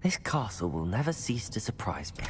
This castle will never cease to surprise me.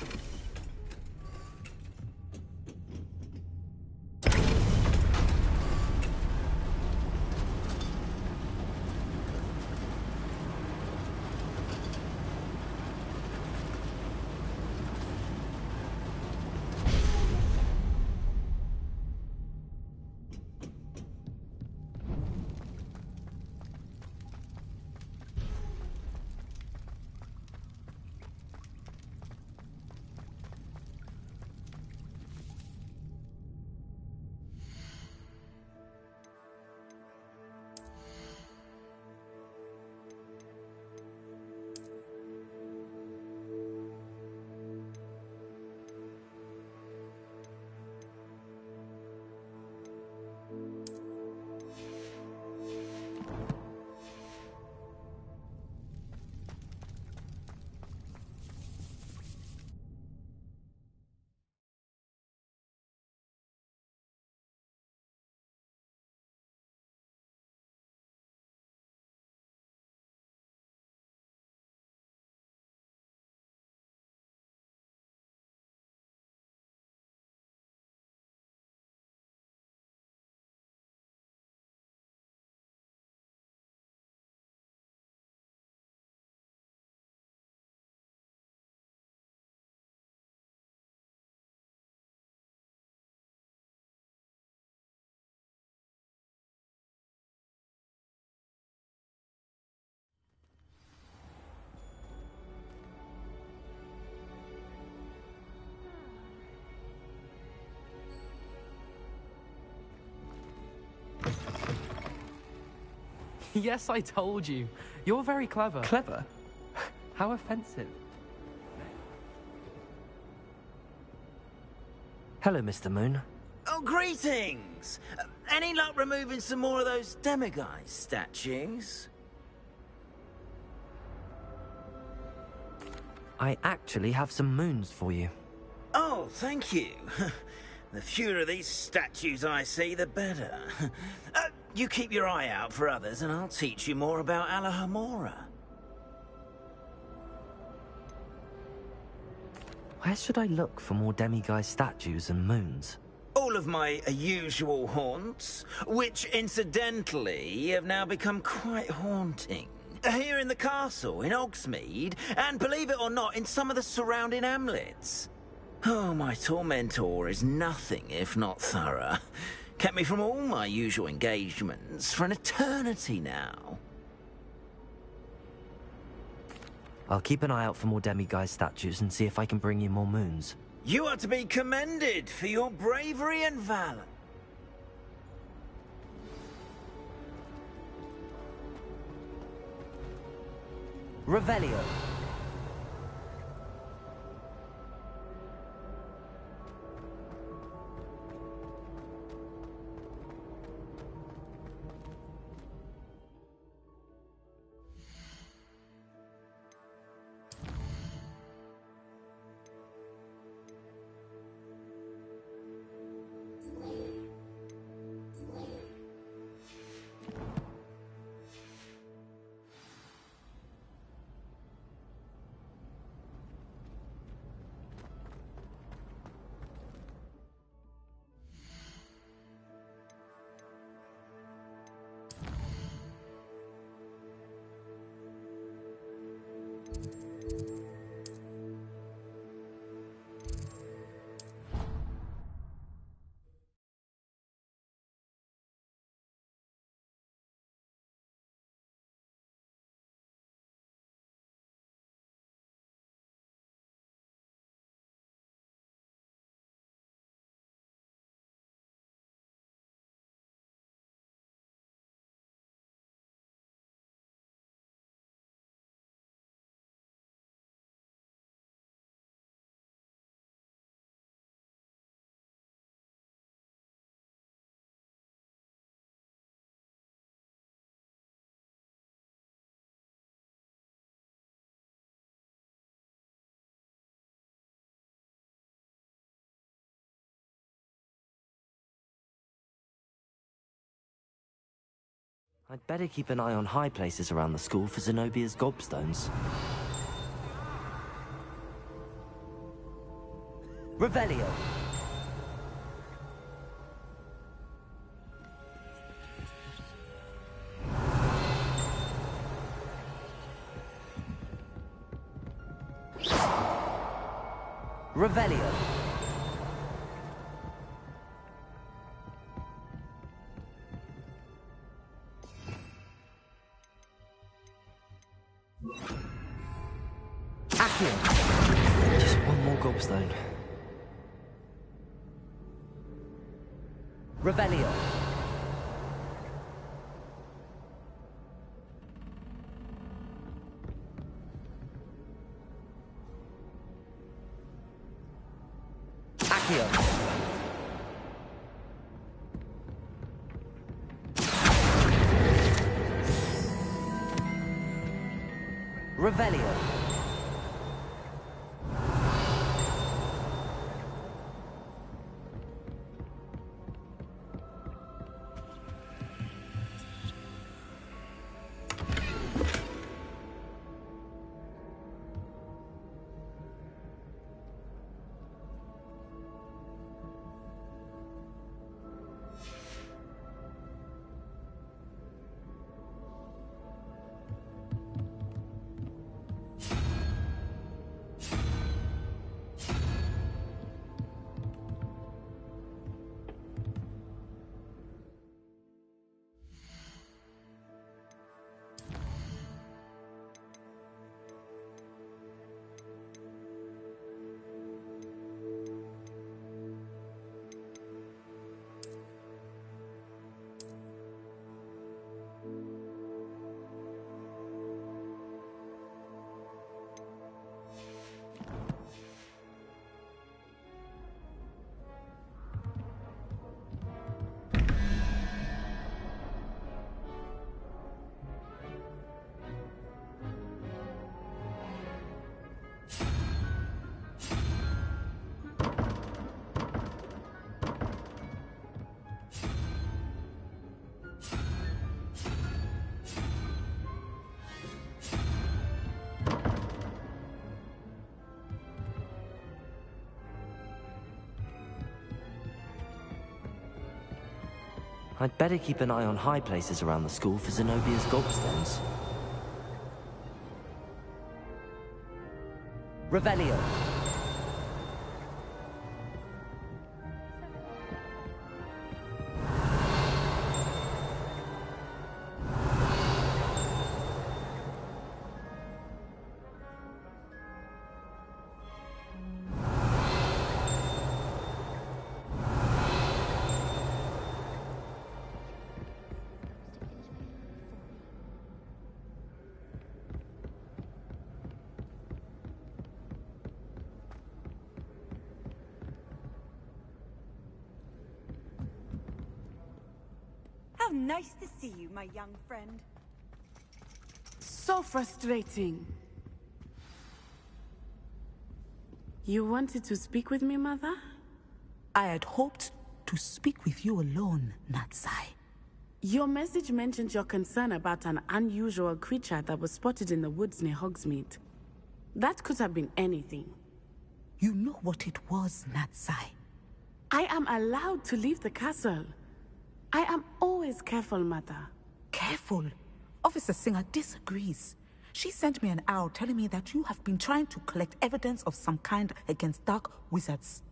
Yes, I told you. You're very clever. Clever? How offensive. Hello, Mr. Moon. Oh, greetings! Any luck removing some more of those demiguise statues? I actually have some moons for you. Oh, thank you. The fewer of these statues I see, the better. You keep your eye out for others, and I'll teach you more about Alahamora. Where should I look for more demiguise statues and moons? All of my usual haunts, which incidentally have now become quite haunting. Here in the castle, in Hogsmeade, and believe it or not, in some of the surrounding hamlets. Oh, my tormentor is nothing if not thorough. Kept me from all my usual engagements for an eternity now. I'll keep an eye out for more demiguise statues and see if I can bring you more moons. You are to be commended for your bravery and valor. Revelio. I'd better keep an eye on high places around the school for Zenobia's gobstones. Revelio. Revelio. Accio. Just one more gobstone. Revelio. Accio. Revelio. I'd better keep an eye on high places around the school for Zenobia's gobstones. Revelio. How nice to see you, my young friend. So frustrating. You wanted to speak with me, Mother? I had hoped to speak with you alone, Natsai. Your message mentioned your concern about an unusual creature that was spotted in the woods near Hogsmeade. That could have been anything. You know what it was, Natsai. I am allowed to leave the castle. I am always careful, Mother. Careful. Officer Singer disagrees. She sent me an owl telling me that you have been trying to collect evidence of some kind against dark wizards.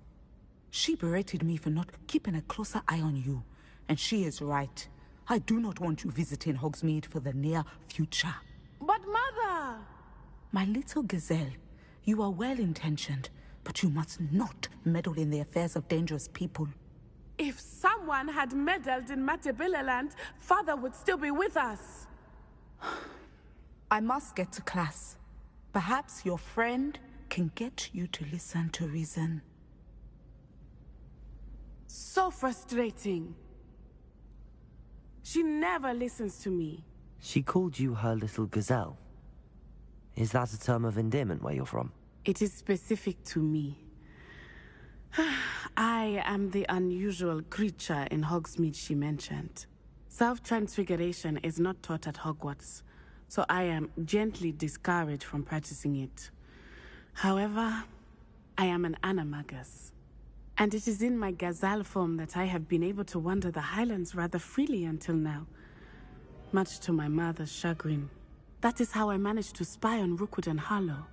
She berated me for not keeping a closer eye on you. And she is right. I do not want you visiting Hogsmeade for the near future. But Mother! My little gazelle, you are well-intentioned, but you must not meddle in the affairs of dangerous people. If someone had meddled in Matabeleland, Father would still be with us. I must get to class. Perhaps your friend can get you to listen to reason. So frustrating. She never listens to me. She called you her little gazelle. Is that a term of endearment where you're from? It is specific to me. I am the unusual creature in Hogsmeade she mentioned. Self-transfiguration is not taught at Hogwarts, so I am gently discouraged from practicing it. However, I am an animagus. And it is in my gazelle form that I have been able to wander the highlands rather freely until now. Much to my mother's chagrin. That is how I managed to spy on Rookwood and Harlow.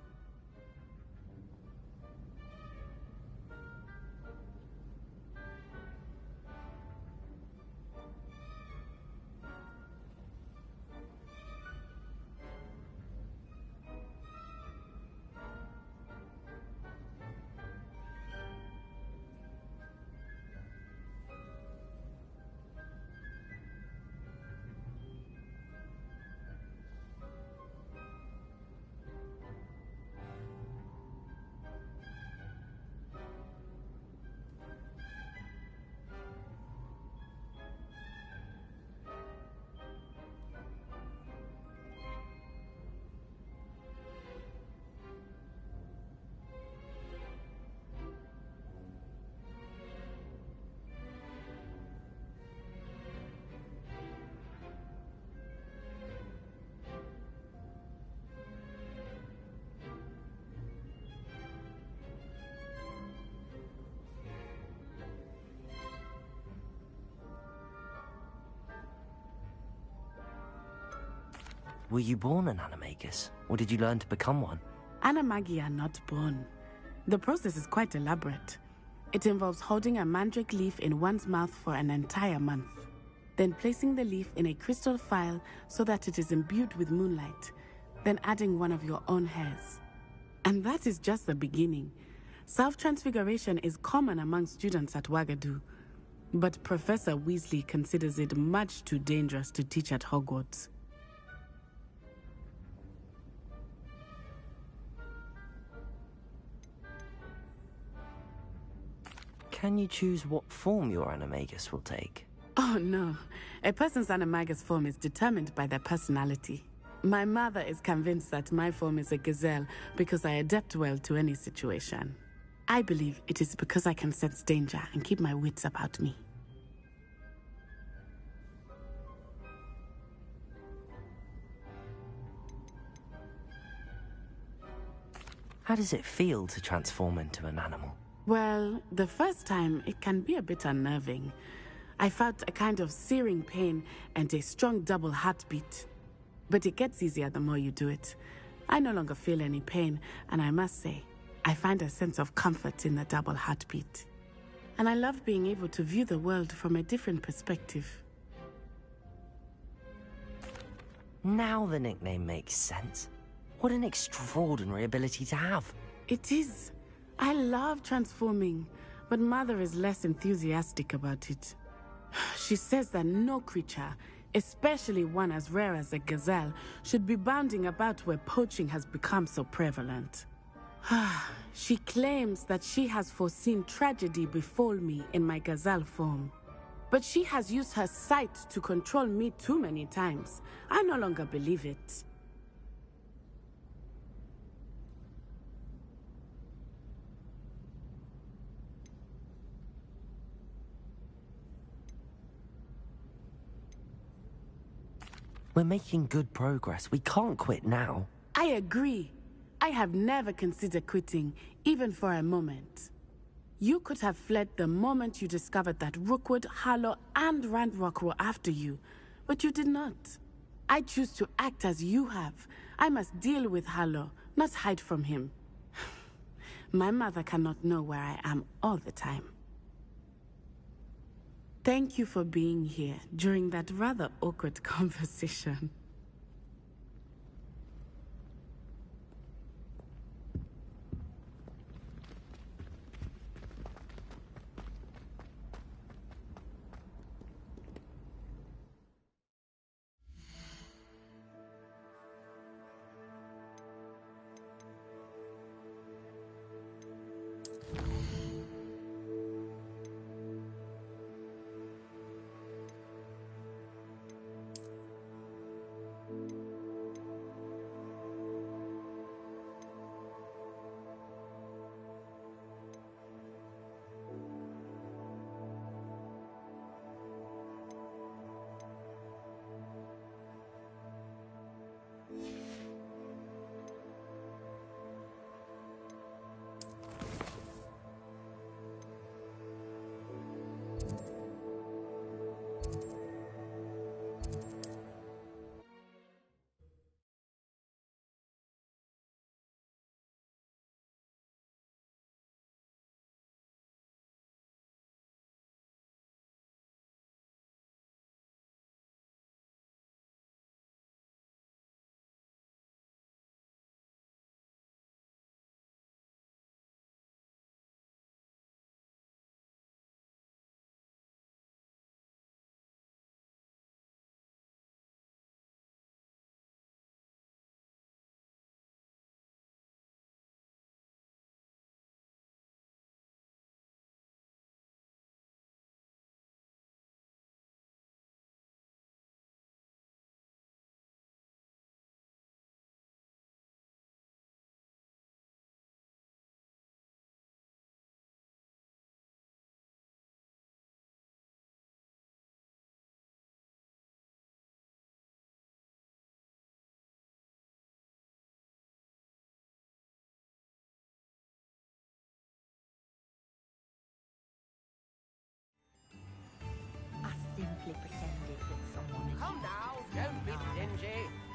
Were you born an animagus, or did you learn to become one? Animagi are not born. The process is quite elaborate. It involves holding a mandrake leaf in one's mouth for an entire month, then placing the leaf in a crystal phial so that it is imbued with moonlight, then adding one of your own hairs. And that is just the beginning. Self-transfiguration is common among students at Wagadu, but Professor Weasley considers it much too dangerous to teach at Hogwarts. Can you choose what form your animagus will take? Oh no, a person's animagus form is determined by their personality. My mother is convinced that my form is a gazelle because I adapt well to any situation. I believe it is because I can sense danger and keep my wits about me. How does it feel to transform into an animal? Well, the first time, it can be a bit unnerving. I felt a kind of searing pain and a strong double heartbeat. But it gets easier the more you do it. I no longer feel any pain, and I must say, I find a sense of comfort in the double heartbeat. And I love being able to view the world from a different perspective. Now the nickname makes sense. What an extraordinary ability to have. It is. I love transforming, but Mother is less enthusiastic about it. She says that no creature, especially one as rare as a gazelle, should be bounding about where poaching has become so prevalent. She claims that she has foreseen tragedy befall me in my gazelle form. But she has used her sight to control me too many times. I no longer believe it. We're making good progress. We can't quit now. I agree. I have never considered quitting, even for a moment. You could have fled the moment you discovered that Rookwood, Harlow, and Randrock were after you, but you did not. I choose to act as you have. I must deal with Harlow, not hide from him. My mother cannot know where I am all the time. Thank you for being here during that rather awkward conversation.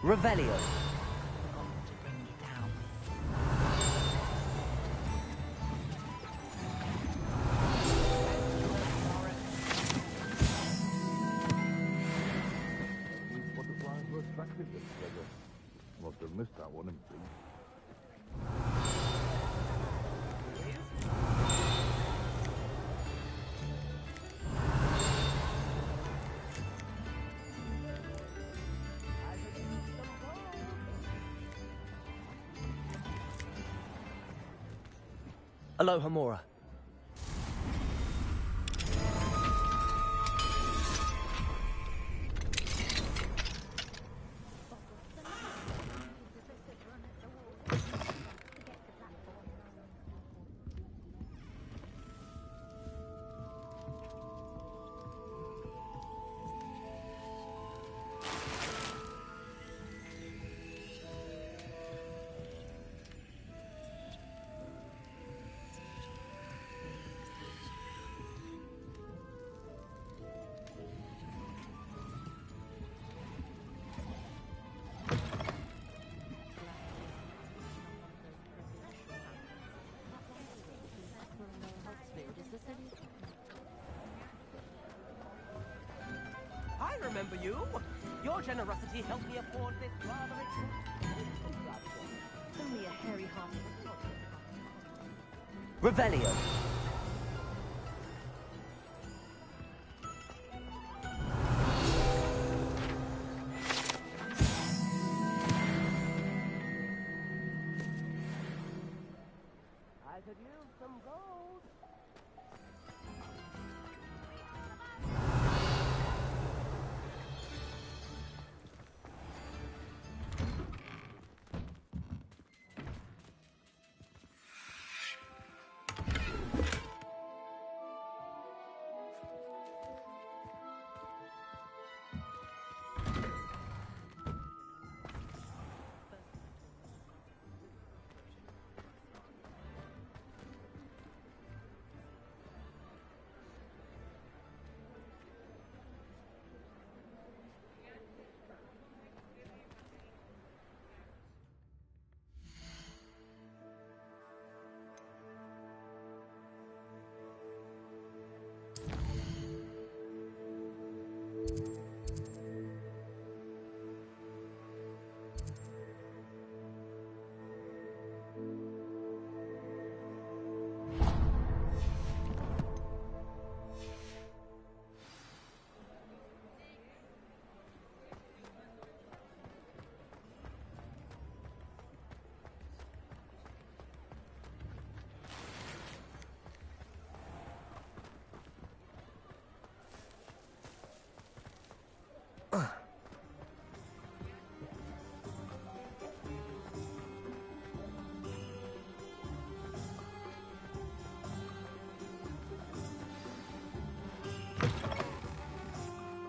Revelio. Butterflies were attractive this weather. Must have missed that one in blue. Aloha Mora. I remember you. Your generosity helped me afford this rather expensive. Only a hairy half. Revelio. I could use some gold.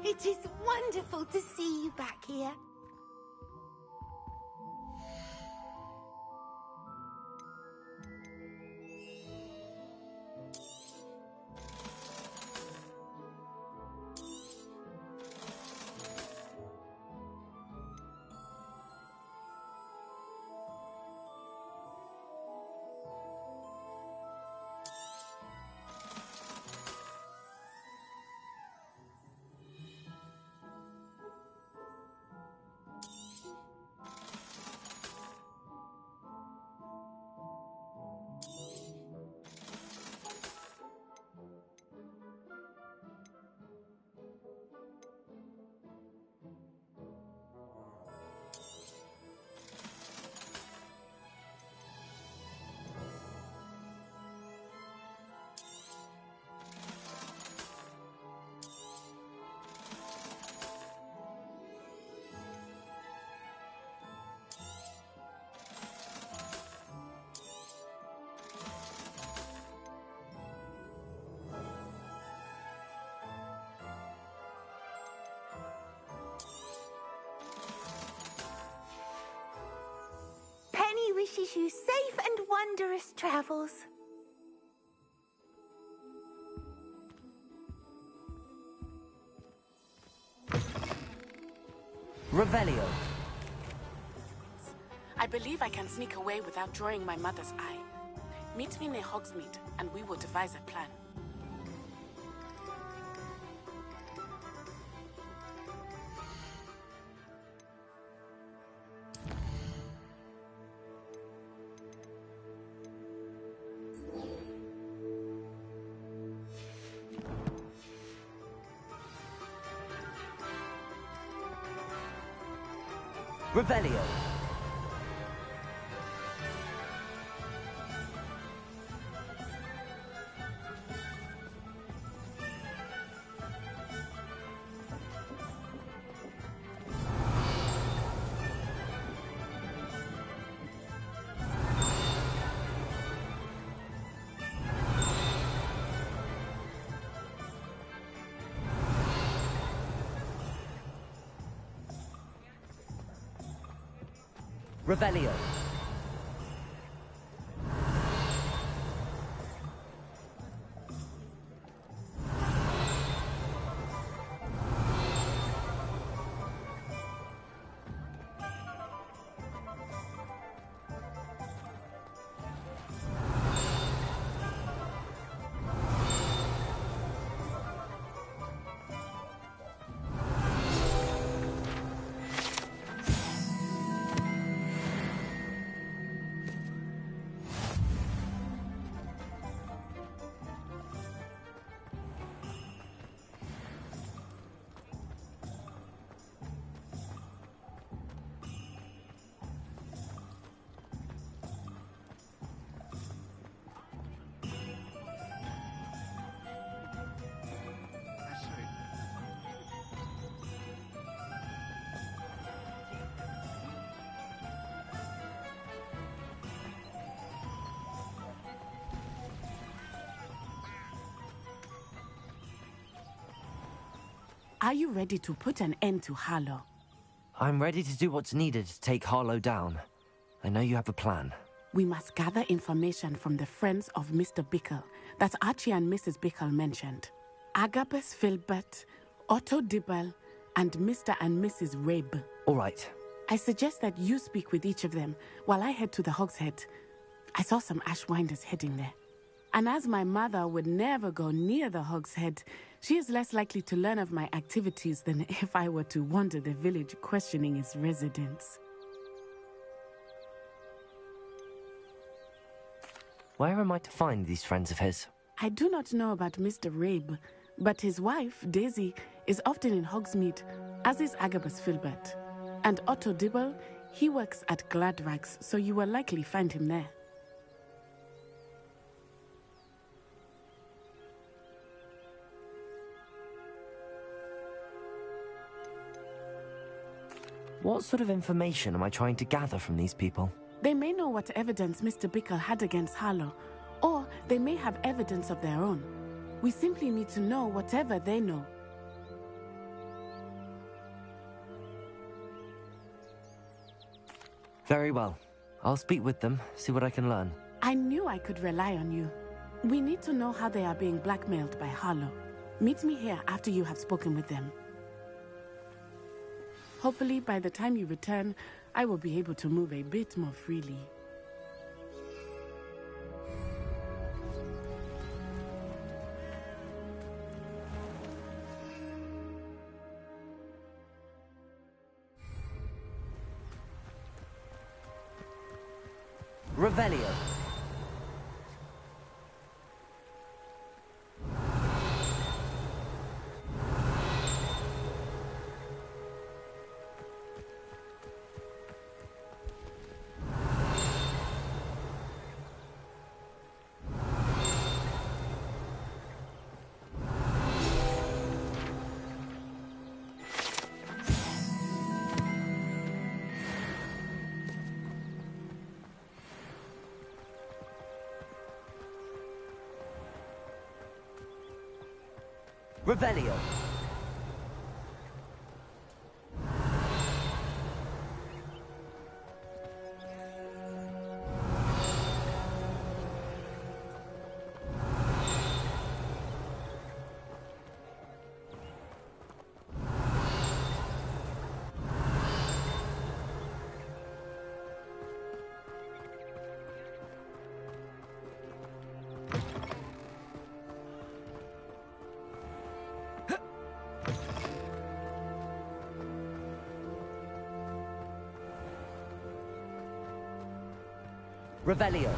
It is wonderful to see you back here. Penny wishes you safe and wondrous travels. Revelio. I believe I can sneak away without drawing my mother's eye. Meet me near Hogsmeade, and we will devise a plan. Revelio. Revelio. Are you ready to put an end to Harlow? I'm ready to do what's needed to take Harlow down. I know you have a plan. We must gather information from the friends of Mr. Bickle that Archie and Mrs. Bickle mentioned. Agabus Filbert, Otto Dibble, and Mr. and Mrs. Rabe. All right. I suggest that you speak with each of them while I head to the Hogshead. I saw some Ashwinders heading there. And as my mother would never go near the Hogshead, she is less likely to learn of my activities than if I were to wander the village questioning its residents. Where am I to find these friends of his? I do not know about Mr. Rabe, but his wife, Daisy, is often in Hogsmeade, as is Agabus Filbert. And Otto Dibble, he works at Gladrags, so you will likely find him there. What sort of information am I trying to gather from these people? They may know what evidence Mr. Bickle had against Harlow, or they may have evidence of their own. We simply need to know whatever they know. Very well. I'll speak with them, see what I can learn. I knew I could rely on you. We need to know how they are being blackmailed by Harlow. Meet me here after you have spoken with them. Hopefully, by the time you return, I will be able to move a bit more freely. Revelio. Revelio. Revelio.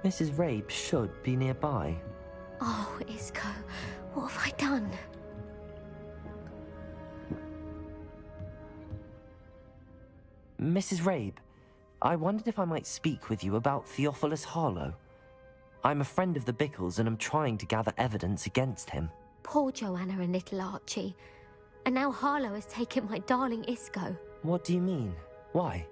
Mrs. Rabe should be nearby. Oh, Isco, what have I done? Mrs. Rabe, I wondered if I might speak with you about Theophilus Harlow. I'm a friend of the Bickles and am trying to gather evidence against him. Poor Joanna and little Archie. And now Harlow has taken my darling Isco. What do you mean? Why?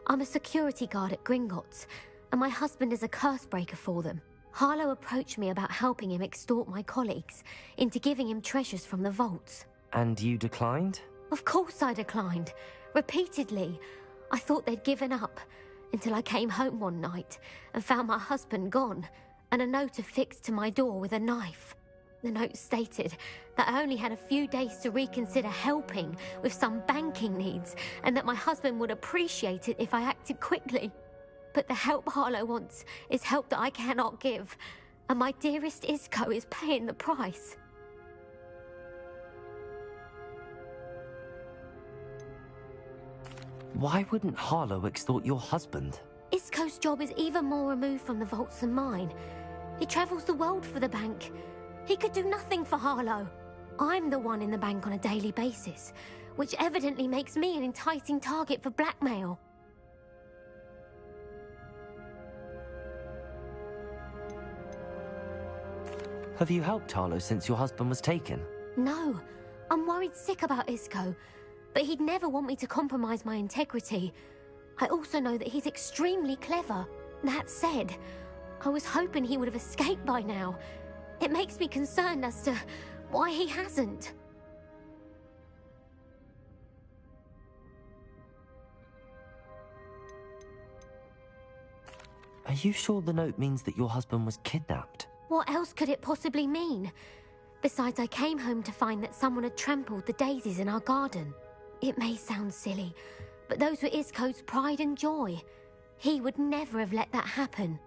I'm a security guard at Gringotts, and my husband is a curse breaker for them. Harlow approached me about helping him extort my colleagues into giving him treasures from the vaults. And you declined? Of course I declined. Repeatedly. I thought they'd given up, until I came home one night and found my husband gone, and a note affixed to my door with a knife. The note stated that I only had a few days to reconsider helping with some banking needs, and that my husband would appreciate it if I acted quickly. But the help Harlow wants is help that I cannot give, and my dearest Isco is paying the price. Why wouldn't Harlow extort your husband? Isco's job is even more removed from the vaults than mine. He travels the world for the bank. He could do nothing for Harlow. I'm the one in the bank on a daily basis, which evidently makes me an enticing target for blackmail. Have you helped Harlow since your husband was taken? No, I'm worried sick about Isco, but he'd never want me to compromise my integrity. I also know that he's extremely clever. That said, I was hoping he would have escaped by now. It makes me concerned as to why he hasn't. Are you sure the note means that your husband was kidnapped? What else could it possibly mean? Besides, I came home to find that someone had trampled the daisies in our garden. It may sound silly, but those were Isco's pride and joy. He would never have let that happen.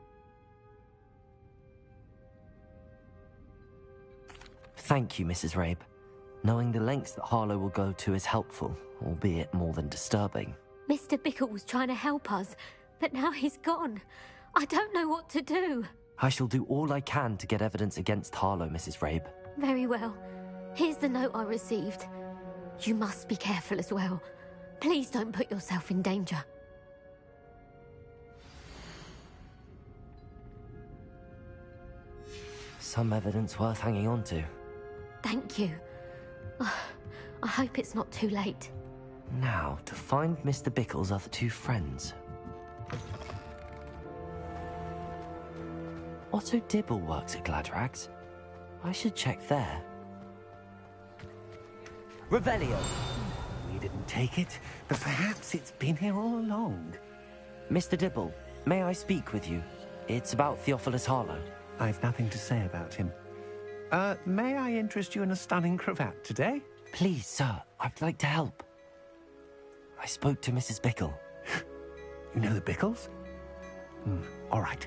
Thank you, Mrs. Rabe. Knowing the lengths that Harlow will go to is helpful, albeit more than disturbing. Mr. Bickle was trying to help us, but now he's gone. I don't know what to do. I shall do all I can to get evidence against Harlow, Mrs. Rabe. Very well. Here's the note I received. You must be careful as well. Please don't put yourself in danger. Some evidence worth hanging on to. Thank you. I hope it's not too late. Now, to find Mr. Bickle's other two friends. Otto Dibble works at Gladrags. I should check there. Revelio! We didn't take it, but perhaps it's been here all along. Mr. Dibble, may I speak with you? It's about Theophilus Harlow. I've nothing to say about him. May I interest you in a stunning cravat today? Please, sir, I'd like to help. I spoke to Mrs. Bickle. You know the Bickles? All right.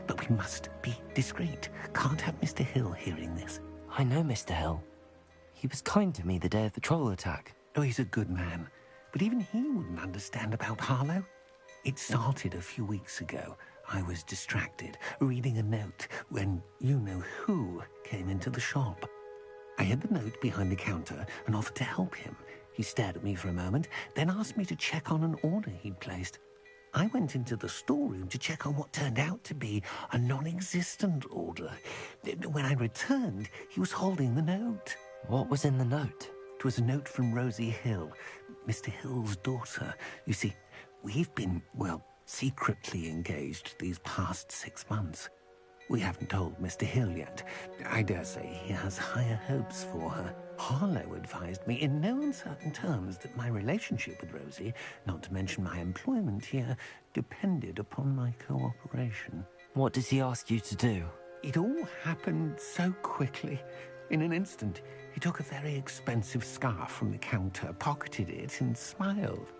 But we must be discreet. Can't have Mr. Hill hearing this. I know Mr. Hill. He was kind to me the day of the troll attack. Oh, he's a good man. But even he wouldn't understand about Harlow. It started a few weeks ago. I was distracted, reading a note, when you-know-who came into the shop. I hid the note behind the counter and offered to help him. He stared at me for a moment, then asked me to check on an order he'd placed. I went into the storeroom to check on what turned out to be a non-existent order. When I returned, he was holding the note. What was in the note? It was a note from Rosie Hill, Mr. Hill's daughter. You see, we've been, well, secretly engaged these past 6 months. We haven't told Mr. Hill yet. I dare say he has higher hopes for her. Harlow advised me in no uncertain terms that my relationship with Rosie, not to mention my employment here, depended upon my cooperation. What does he ask you to do? It all happened so quickly. In an instant, he took a very expensive scarf from the counter, pocketed it, and smiled.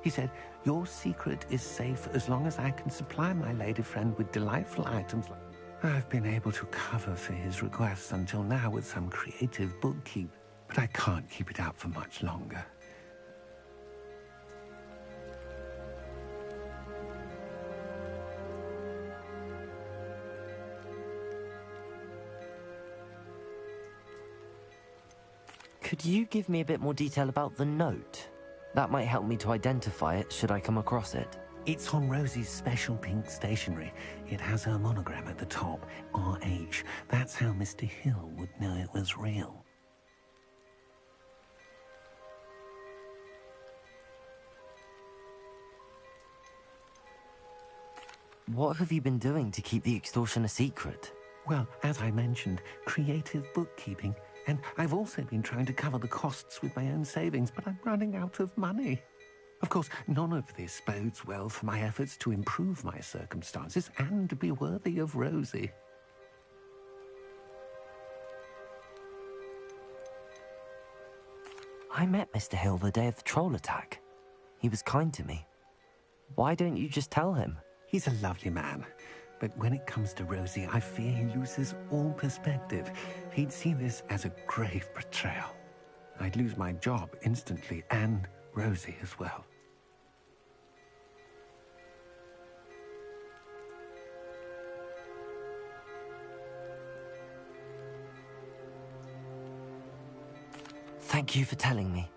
He said, your secret is safe as long as I can supply my lady friend with delightful items. I've been able to cover for his requests until now with some creative bookkeeping, but I can't keep it up for much longer. Could you give me a bit more detail about the note? That might help me to identify it should I come across it. It's on Rosie's special pink stationery. It has her monogram at the top, RH. That's how Mr. Hill would know it was real. What have you been doing to keep the extortion a secret? Well, as I mentioned, creative bookkeeping. And I've also been trying to cover the costs with my own savings, but I'm running out of money. Of course, none of this bodes well for my efforts to improve my circumstances and to be worthy of Rosie. I met Mr. Hill the day of the troll attack. He was kind to me. Why don't you just tell him? He's a lovely man. But when it comes to Rosie, I fear he loses all perspective. He'd see this as a grave betrayal. I'd lose my job instantly, and Rosie as well. Thank you for telling me.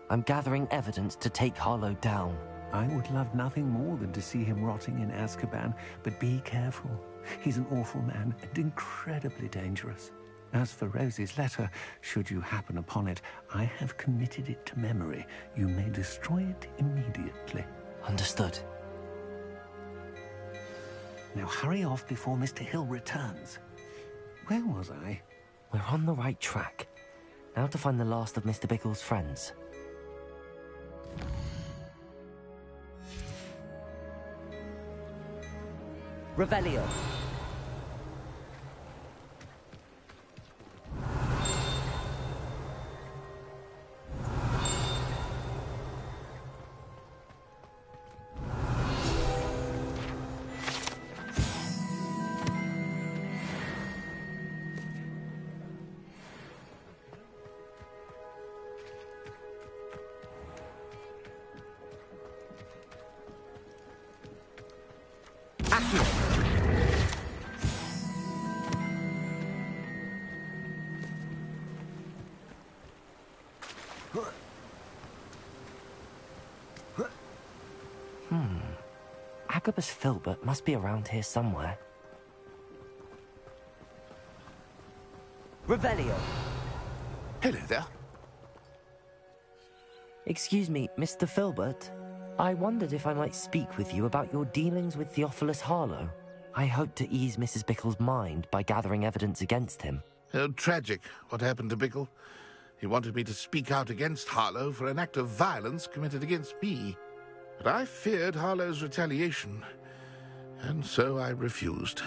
I'm gathering evidence to take Harlow down. I would love nothing more than to see him rotting in Azkaban, but be careful. He's an awful man and incredibly dangerous. As for Rosie's letter, should you happen upon it, I have committed it to memory. You may destroy it immediately. Understood. Now hurry off before Mr. Hill returns. Where was I? We're on the right track. Now to find the last of Mr. Bickle's friends. Revelio. Agabus Filbert must be around here somewhere. Revelio. Hello there. Excuse me, Mr. Filbert. I wondered if I might speak with you about your dealings with Theophilus Harlow. I hope to ease Mrs. Bickle's mind by gathering evidence against him. Oh, tragic what happened to Bickle. He wanted me to speak out against Harlow for an act of violence committed against me. But I feared Harlow's retaliation, and so I refused.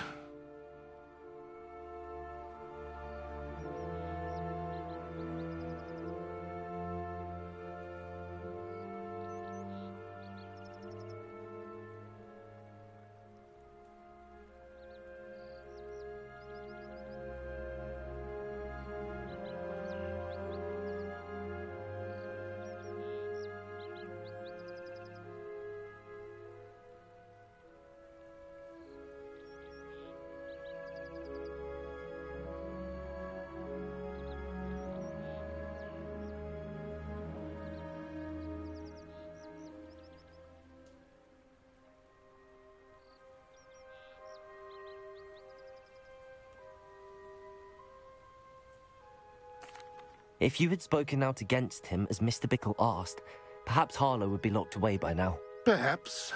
If you had spoken out against him as Mr. Bickle asked, perhaps Harlow would be locked away by now. Perhaps.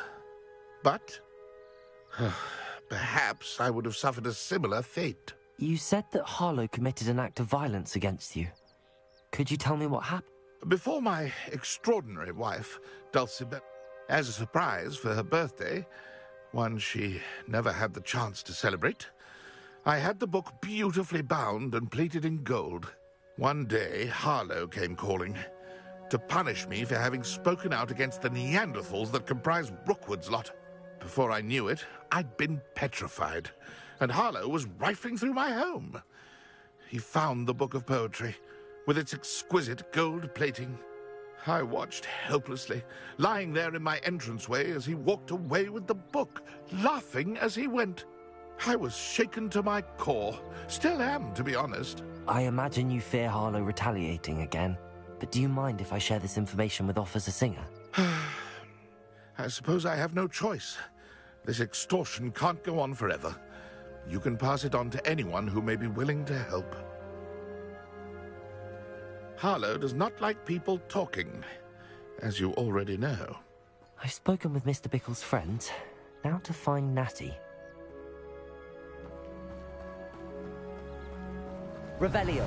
But perhaps I would have suffered a similar fate. You said that Harlow committed an act of violence against you. Could you tell me what happened? Before my extraordinary wife, Dulcibella, as a surprise for her birthday, one she never had the chance to celebrate, I had the book beautifully bound and plated in gold. One day, Harlow came calling. to punish me for having spoken out against the Neanderthals that comprise Rookwood's lot. Before I knew it, I'd been petrified, and Harlow was rifling through my home. He found the book of poetry, with its exquisite gold plating. I watched helplessly, lying there in my entranceway as he walked away with the book, laughing as he went. I was shaken to my core. Still am, to be honest. I imagine you fear Harlow retaliating again, but do you mind if I share this information with Officer Singer? I suppose I have no choice. This extortion can't go on forever. You can pass it on to anyone who may be willing to help. Harlow does not like people talking, as you already know. I've spoken with Mr. Bickle's friends. Now to find Natty. Revelio.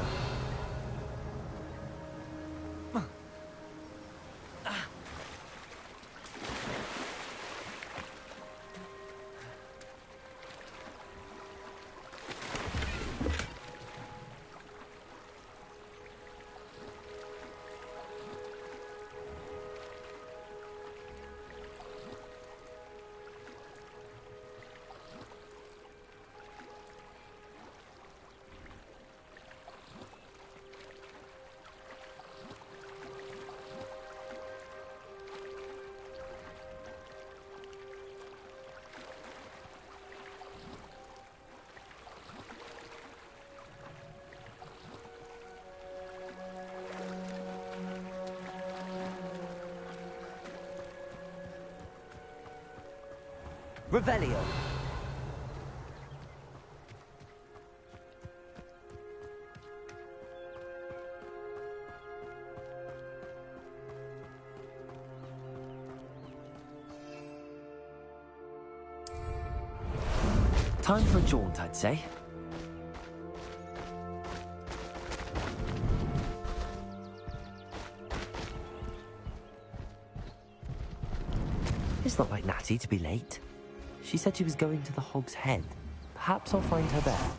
Revelio. Time for a jaunt, I'd say. It's not like Natty to be late. She said she was going to the Hog's Head. Perhaps I'll find her there.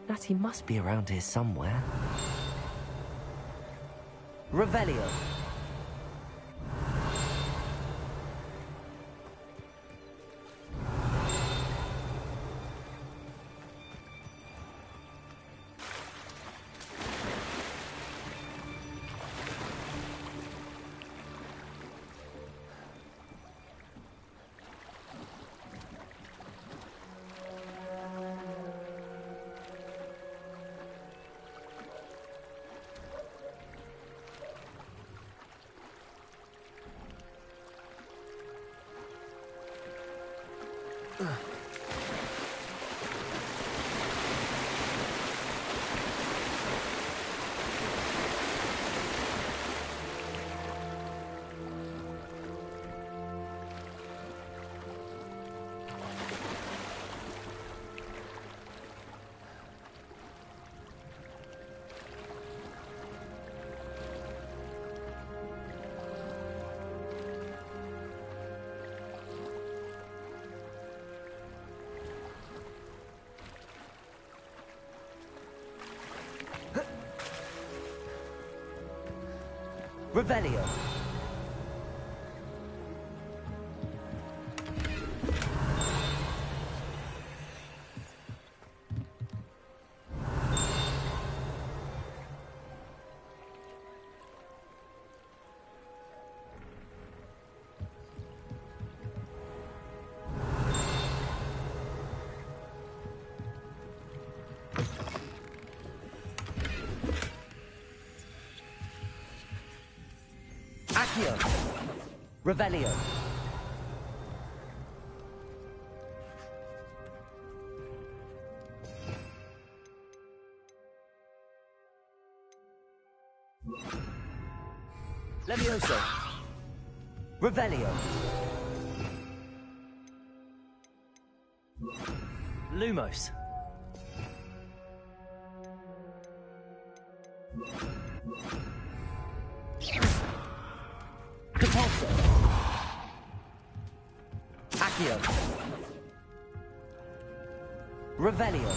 Natty must be around here somewhere. Revelio. Revelio. Accio. Revelio. Levioso. Revelio. Lumos. Depulso. Accio. Revelio.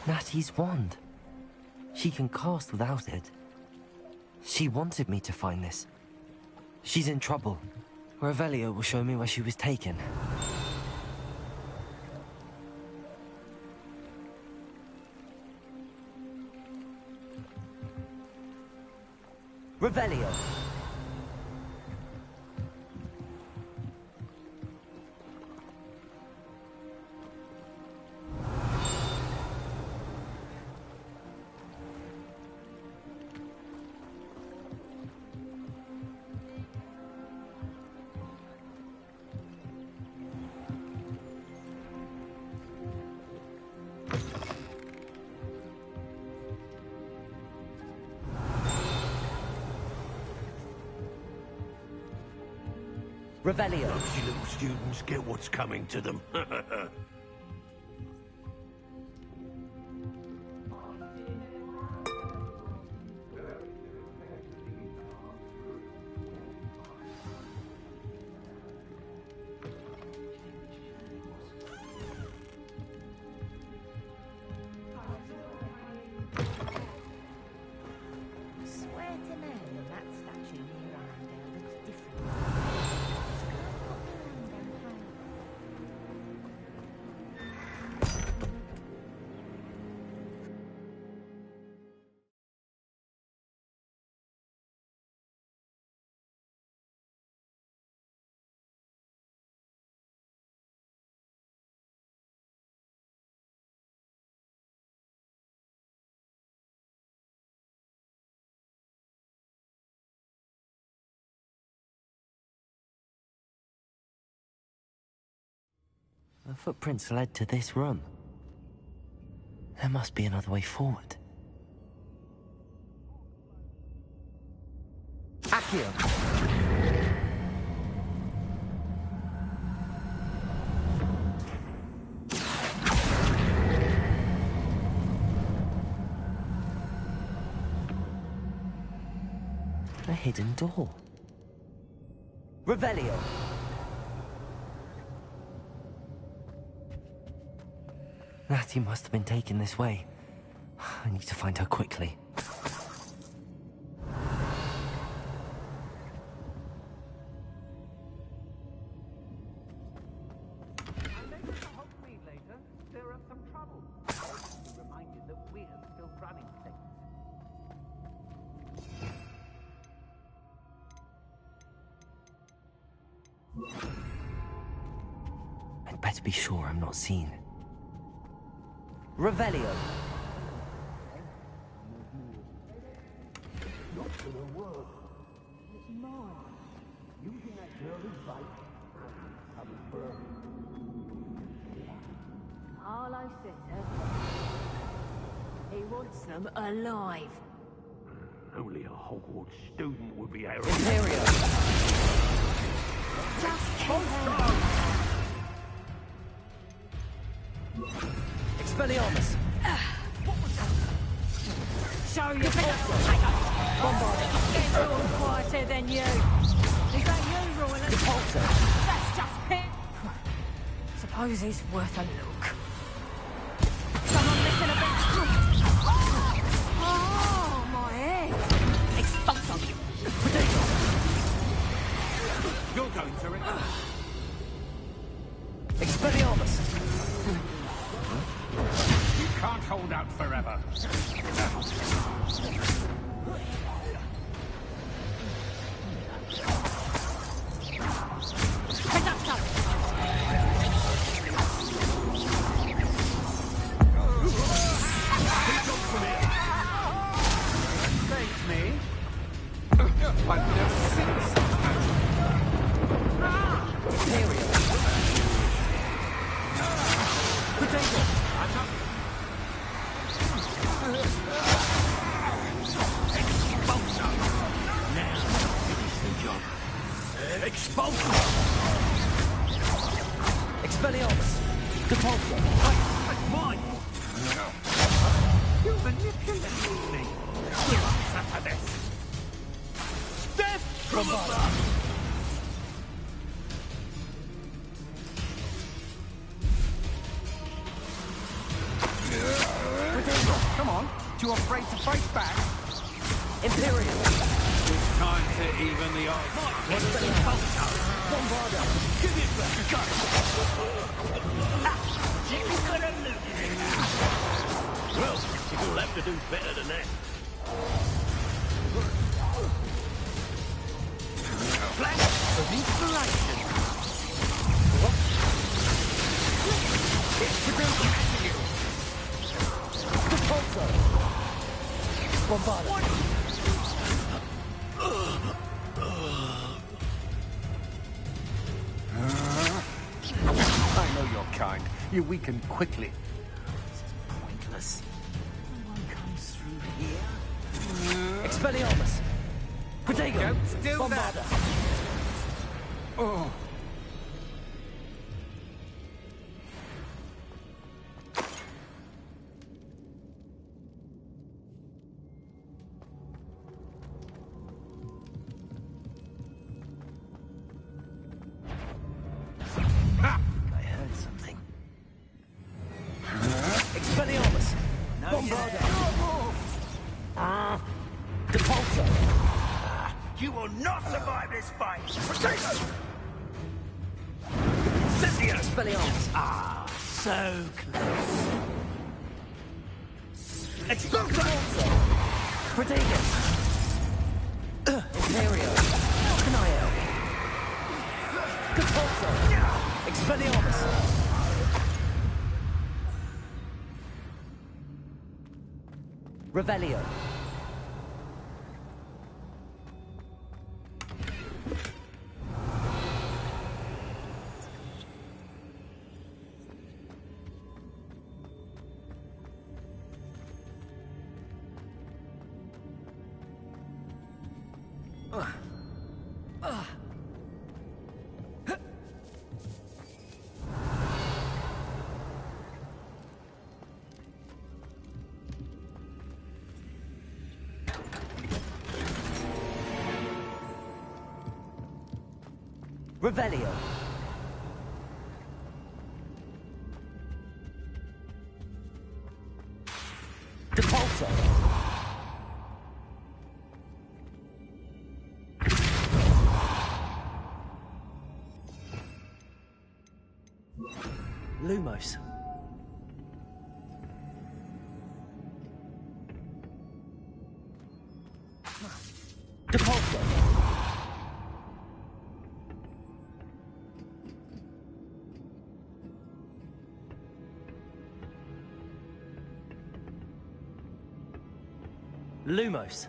Natty's wand. She can cast without it. She wanted me to find this. She's in trouble. Revelio will show me where she was taken. Revelio. Revelio. Those little students get what's coming to them. The footprints led to this room. There must be another way forward. Accio. A hidden door. Revelio. Natty must have been taken this way. I need to find her quickly. I'd better be sure I'm not seen. Revelio. Not gonna work. It's mine. Using that girl is right. Coming for her. Harlow says he wants them alive. Only a Hogwart student would be able Imperio. Just kill them. Expelliarmus. Show your force. Bombard. Getting a little quieter than you. Is that you, Royland? Depulso. That's just him. Suppose he's worth a look. Someone missing a bit. Oh, my head. Expulso. Potato. You're going to it. Expelliarmus. You can't hold out forever. Saves me. I've never seen such magic. Imperial. Potato. I'm not... Expulsion! Now, finish the job. Expulsion! Expelliarmus. Depulso. That's mine! You manipulated me! We'll answer for this! Death from above! Come on, too afraid to fight back? Imperial. It's time to even the odds. What's the Expulso? Bombarda. Give it back! Got it! You're gonna lose it! Well, you'll have to do better than that. Flash of inspiration. It's producing you. Depulso. Bombarda. I know your kind. You weaken quickly. Pointless. No one comes through here. Expelliarmus. Protego. Don't do Bombarda. that. Oh. I heard something. Expelliarmus. Bombarda. Depulso. You will not survive this fight! Potato! Cynthia! Expelliarmus. Ah, so close. Expulsion! Protego. Imperio. How can I help? Depulso. Expelliarmus. Revelio. Revelio. Depulso. Lumos. Depulso. Lumos.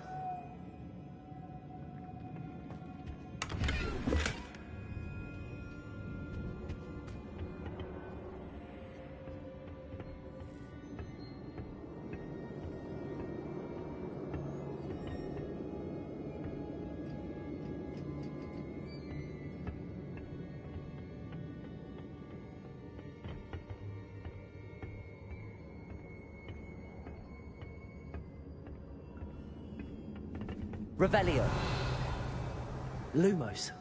Revelio. Lumos.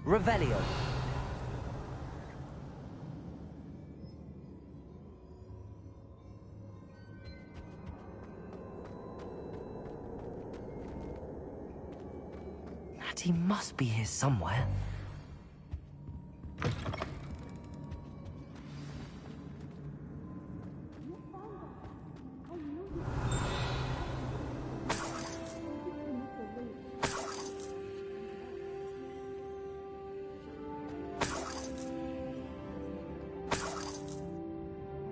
Revelio. Natty must be here somewhere.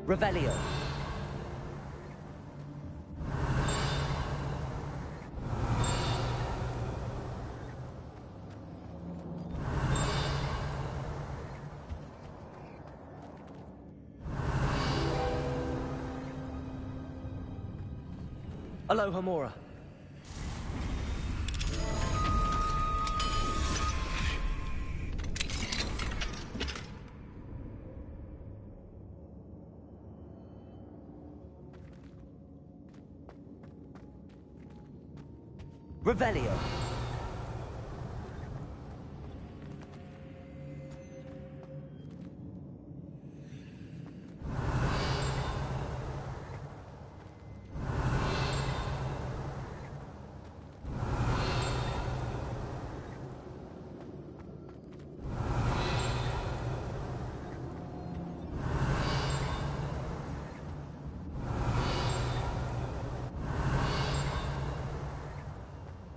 Revelio. Aloha Mora. Revelio.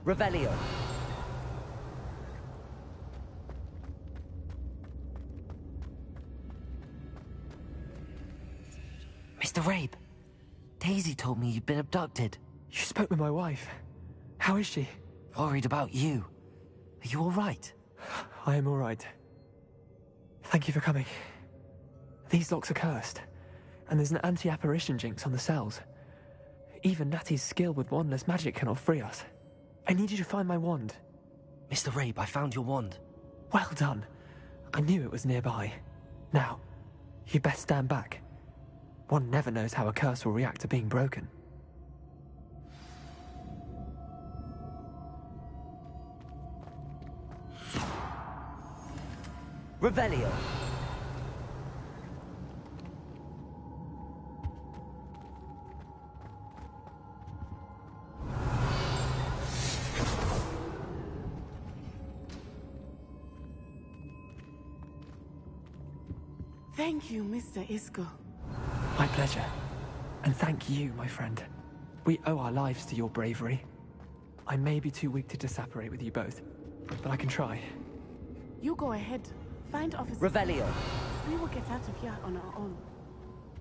Revelio. Mr. Rabe, Daisy told me you'd been abducted. You spoke with my wife. How is she? Worried about you. Are you all right? I am all right. Thank you for coming. These locks are cursed, and there's an anti-apparition jinx on the cells. Even Natty's skill with wandless magic cannot free us. I need you to find my wand. Mr. Rabe, I found your wand. Well done. I knew it was nearby. Now, you best stand back. One never knows how a curse will react to being broken. Revelio. Thank you, Mr. Isco. My pleasure. And thank you, my friend. We owe our lives to your bravery. I may be too weak to disapparate with you both, but I can try. You go ahead. Find Officer. Revelio. We will get out of here on our own.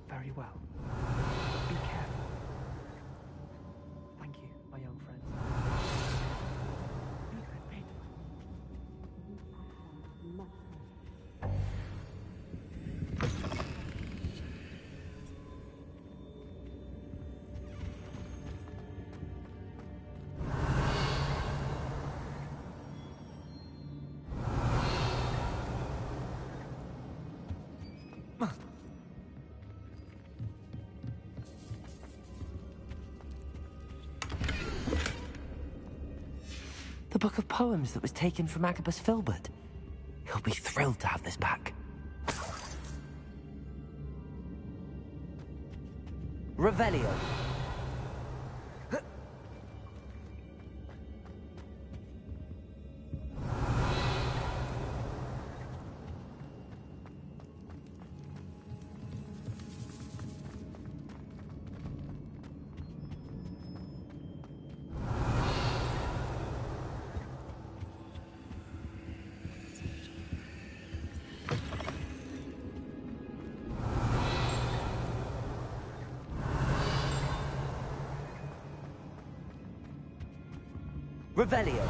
Very well. Be careful. Thank you, my young friends. Be prepared. The book of poems that was taken from Agabus Filbert. He'll be thrilled to have this back. Revelio. Revelio.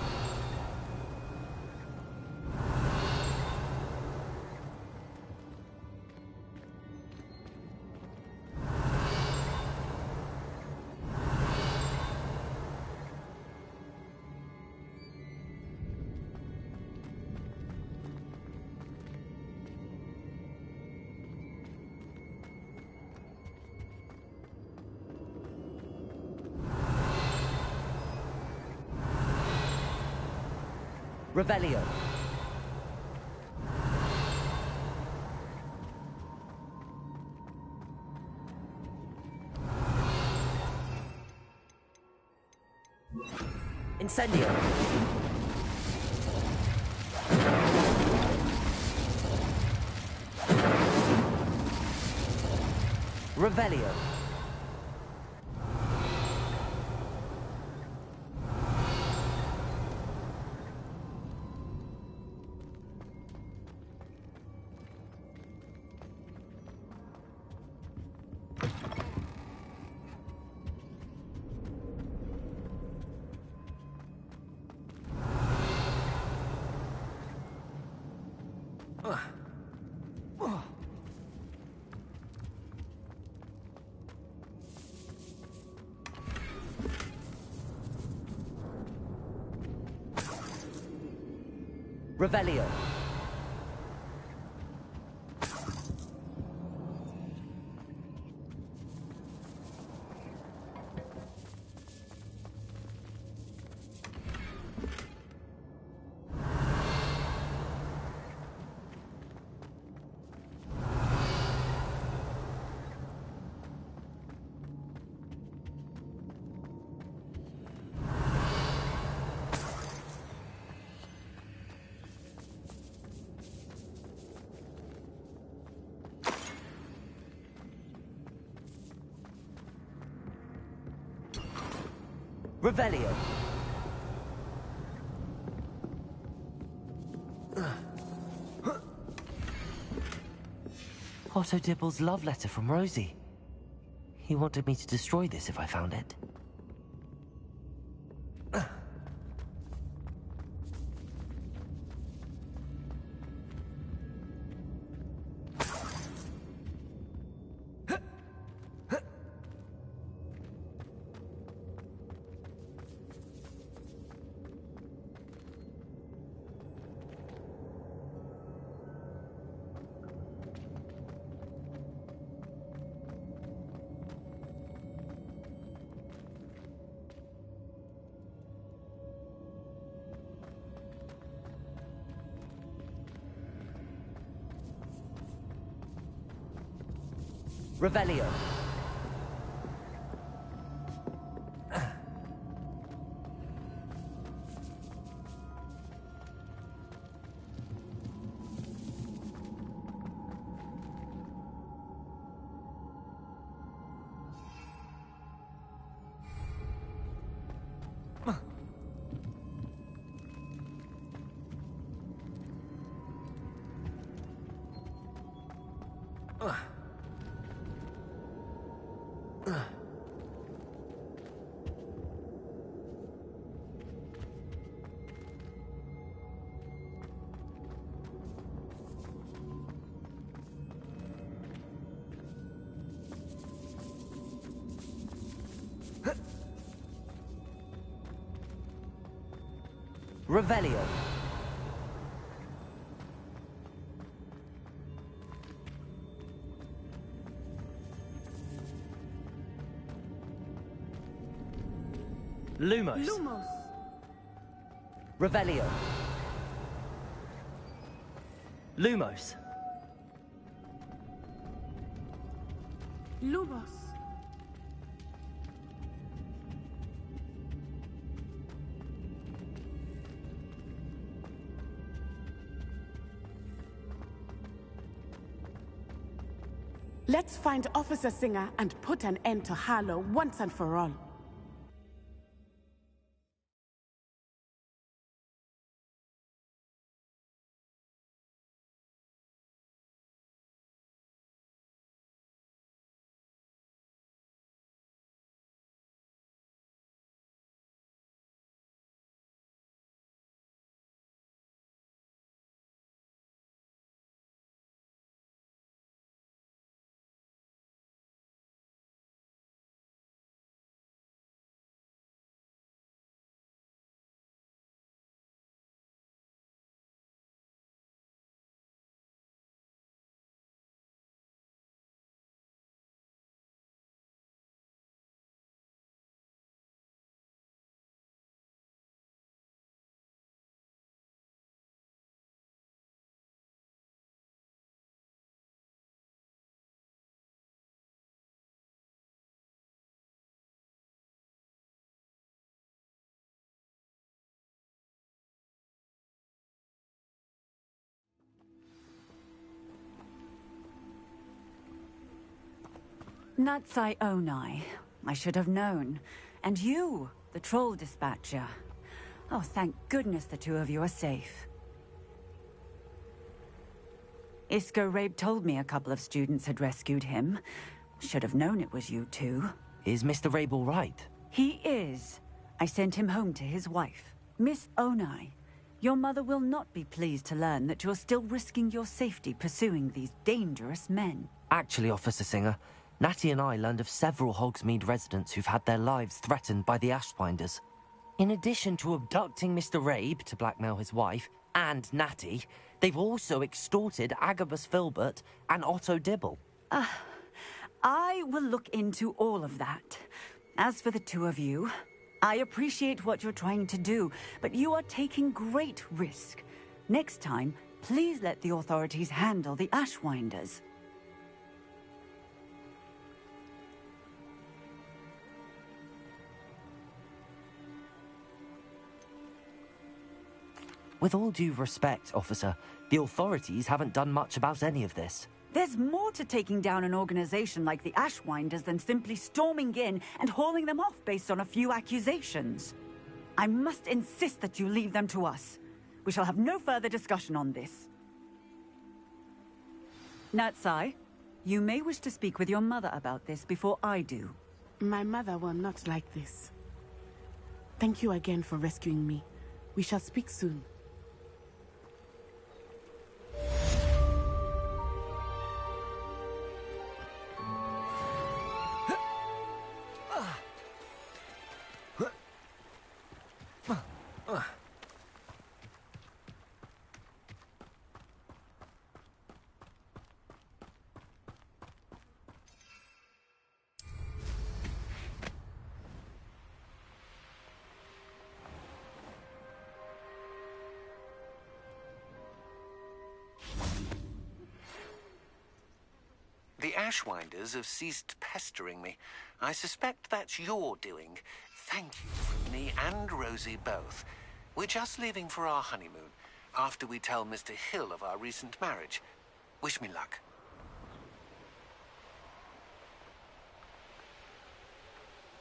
Revelio. Incendio. Revelio. Revelio. Revelio. Otto Dibble's love letter from Rosie. He wanted me to destroy this if I found it. Revelio. Revelio. Lumos. Lumos. Revelio. Lumos. Lumos. Let's find Officer Singer and put an end to Harlow once and for all. Sarvayoni. I should have known. And you, the troll dispatcher. Oh, thank goodness the two of you are safe. Isco Rabe told me a couple of students had rescued him. Should have known it was you two. Is Mr. Rabe all right? He is. I sent him home to his wife. Miss Onai, your mother will not be pleased to learn that you're still risking your safety pursuing these dangerous men. Actually, Officer Singer, Natty and I learned of several Hogsmeade residents who've had their lives threatened by the Ashwinders. In addition to abducting Mr. Rabe to blackmail his wife and Natty, they've also extorted Agabus Filbert and Otto Dibble. I will look into all of that. As for the two of you, I appreciate what you're trying to do, but you are taking great risk. Next time, please let the authorities handle the Ashwinders. With all due respect, officer, the authorities haven't done much about any of this. There's more to taking down an organization like the Ashwinders than simply storming in and hauling them off based on a few accusations. I must insist that you leave them to us. We shall have no further discussion on this. Natsai, you may wish to speak with your mother about this before I do. My mother will not like this. Thank you again for rescuing me. We shall speak soon. The Ashwinders have ceased pestering me. I suspect that's your doing. Thank you from me and Rosie both. We're just leaving for our honeymoon, after we tell Mr. Hill of our recent marriage. Wish me luck.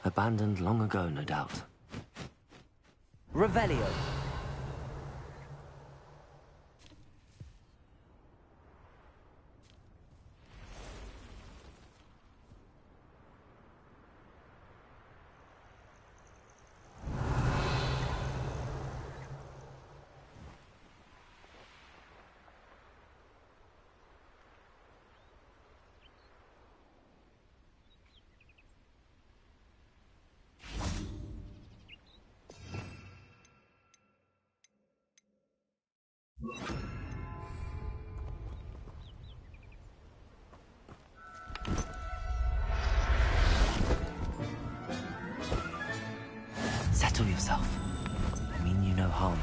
Abandoned long ago, no doubt. Revelio. Settle yourself. I mean you no harm.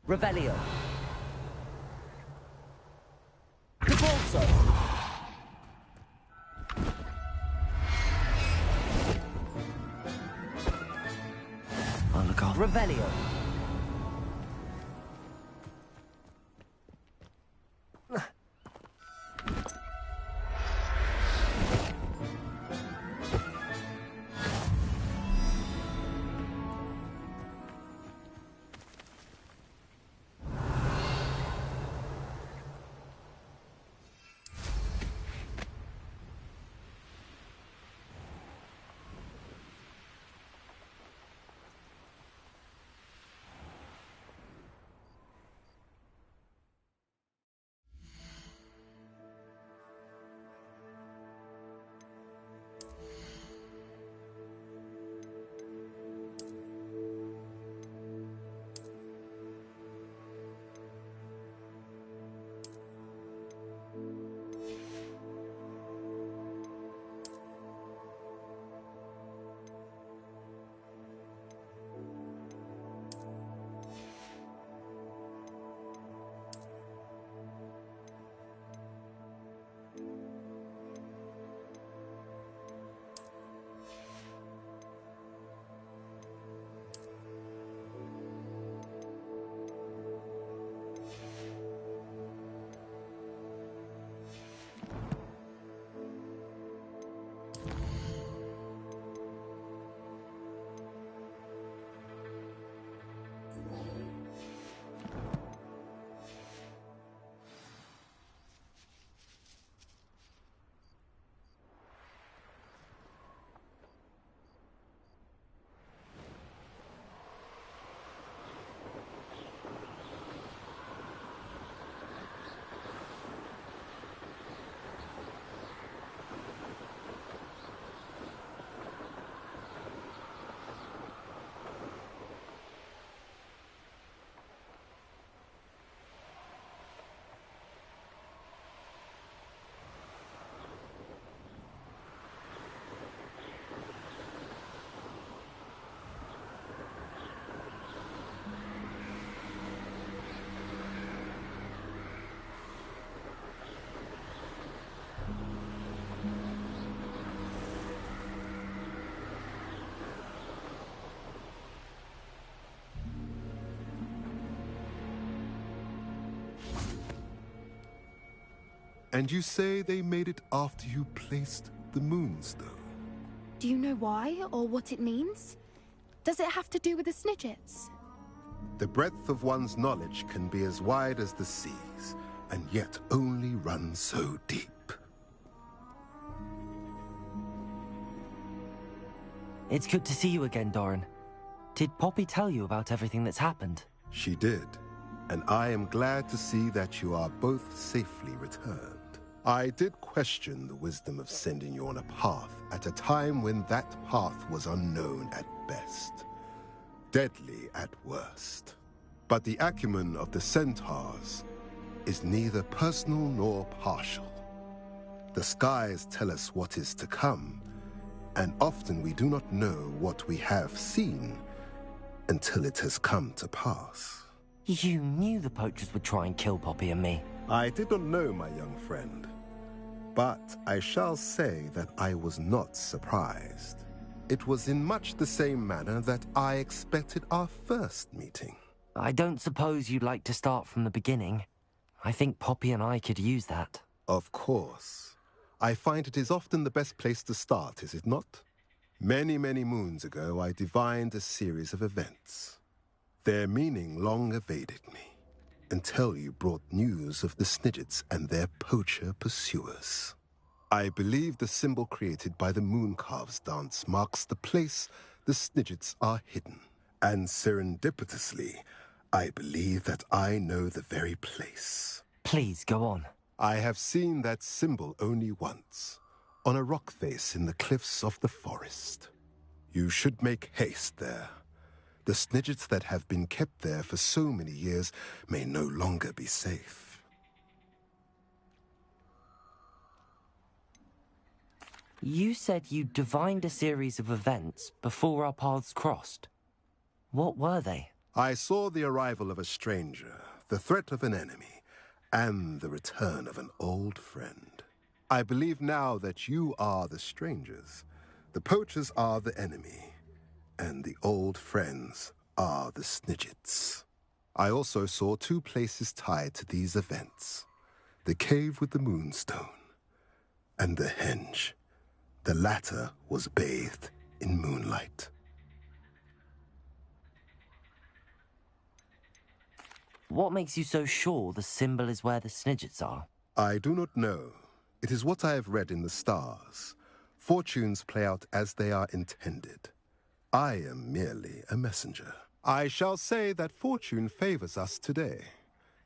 Revelio. Repulso. I'll look after. Revelio. And you say they made it after you placed the Moonstone? Do you know why, or what it means? Does it have to do with the Snidgets? The breadth of one's knowledge can be as wide as the seas, and yet only run so deep. It's good to see you again, Doran. Did Poppy tell you about everything that's happened? She did, and I am glad to see that you are both safely returned. I did question the wisdom of sending you on a path at a time when that path was unknown at best, deadly at worst. But the acumen of the centaurs is neither personal nor partial. The skies tell us what is to come, and often we do not know what we have seen until it has come to pass. You knew the poachers would try and kill Poppy and me. I did not know, my young friend, but I shall say that I was not surprised. It was in much the same manner that I expected our first meeting. I don't suppose you'd like to start from the beginning. I think Poppy and I could use that. Of course. I find it is often the best place to start, is it not? Many, many moons ago, I divined a series of events. Their meaning long evaded me, until you brought news of the Snidgets and their poacher pursuers. I believe the symbol created by the Mooncalves dance marks the place the Snidgets are hidden. And serendipitously, I believe that I know the very place. Please, go on. I have seen that symbol only once, on a rock face in the cliffs of the forest. You should make haste there. The Snidgets that have been kept there for so many years may no longer be safe. You said you divined a series of events before our paths crossed. What were they? I saw the arrival of a stranger, the threat of an enemy, and the return of an old friend. I believe now that you are the strangers, the poachers are the enemy, and the old friends are the Snidgets. I also saw two places tied to these events: the cave with the Moonstone, and the henge. The latter was bathed in moonlight. What makes you so sure the symbol is where the Snidgets are? I do not know. It is what I have read in the stars. Fortunes play out as they are intended. I am merely a messenger. I shall say that fortune favors us today.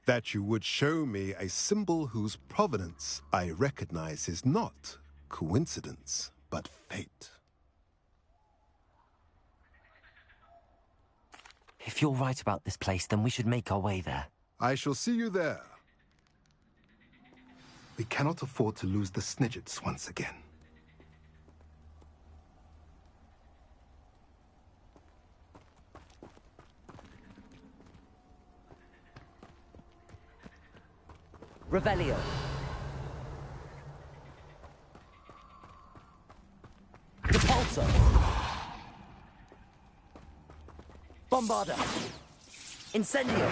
That you would show me a symbol whose provenance I recognize is not coincidence, but fate. If you're right about this place, then we should make our way there. I shall see you there. We cannot afford to lose the Snidgets once again. Revelio. Repulsor. Bombarda. Incendio.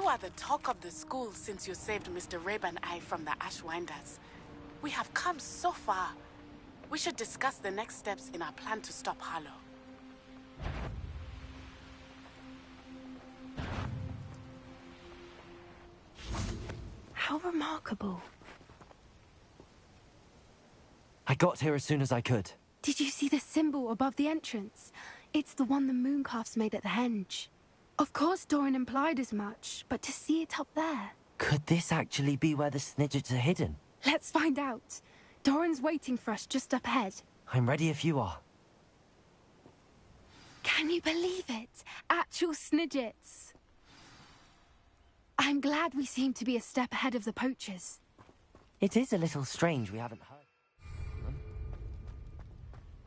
are the talk of the school since you saved Mr. Rabe and I from the Ashwinders. We have come so far. We should discuss the next steps in our plan to stop Harlow. How remarkable. I got here as soon as I could. Did you see the symbol above the entrance? It's the one the Mooncalfs made at the henge. Of course Doran implied as much, but to see it up there... Could this actually be where the Snidgets are hidden? Let's find out. Doran's waiting for us just up ahead. I'm ready if you are. Can you believe it? Actual Snidgets. I'm glad we seem to be a step ahead of the poachers. It is a little strange we haven't heard.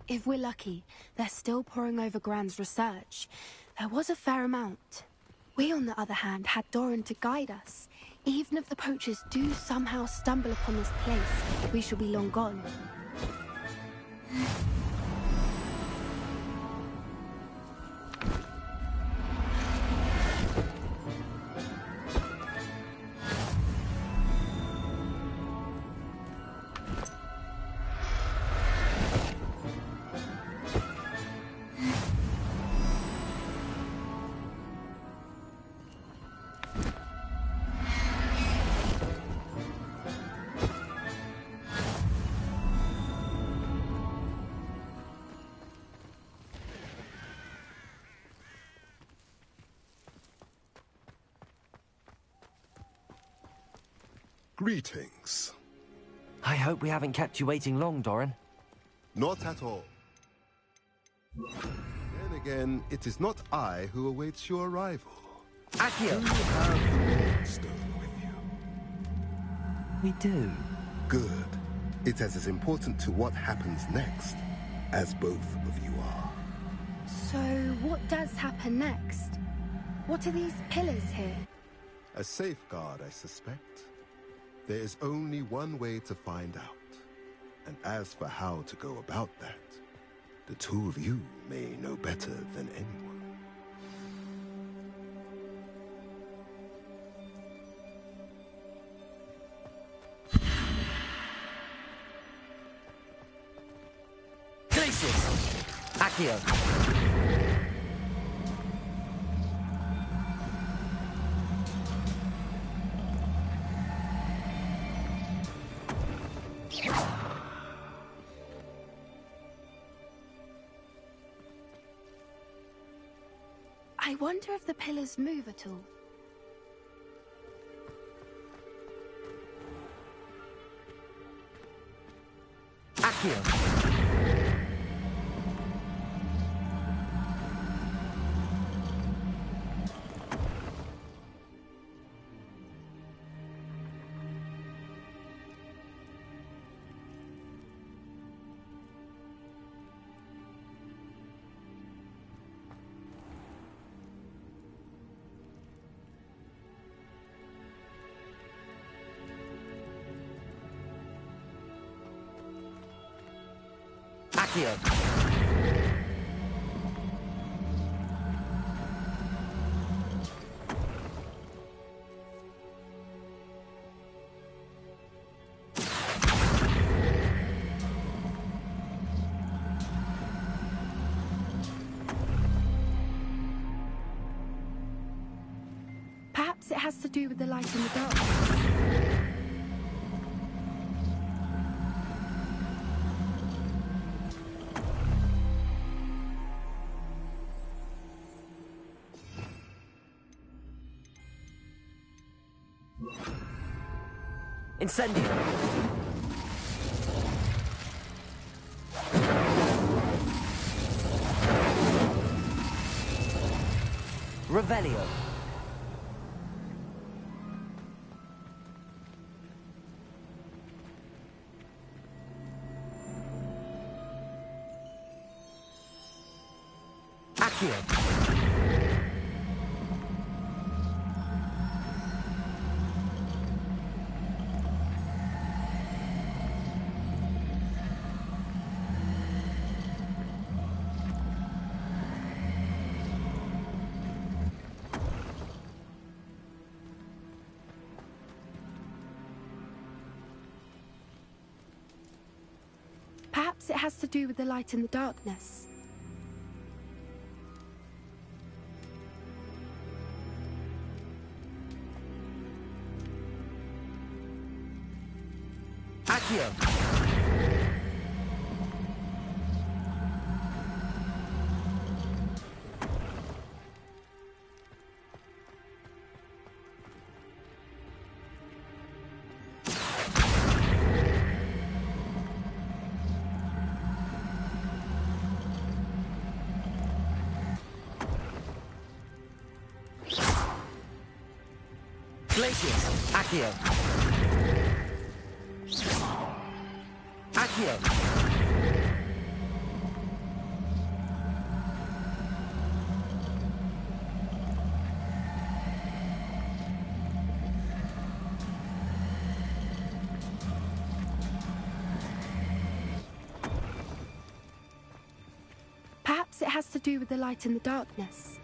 If we're lucky, they're still poring over Gran's research. There was a fair amount. We, on the other hand, had Doran to guide us. Even if the poachers do somehow stumble upon this place, we shall be long gone. Greetings. I hope we haven't kept you waiting long, Doran. Not at all. Then again, it is not I who awaits your arrival. Accio! You have the Moonstone with you. We do. Good. It is as important to what happens next as both of you are. So, what does happen next? What are these pillars here? A safeguard, I suspect. There is only one way to find out. And as for how to go about that, the two of you may know better than anyone. Glacius! Accio! I wonder if the pillars move at all. Accio! Accio! Perhaps it has to do with the light in the darkness. Incendio! Revelio! Accio! Perhaps it has to do with the light in the darkness. Accio! Glacius! Accio! Accio! Perhaps it has to do with the light in the darkness.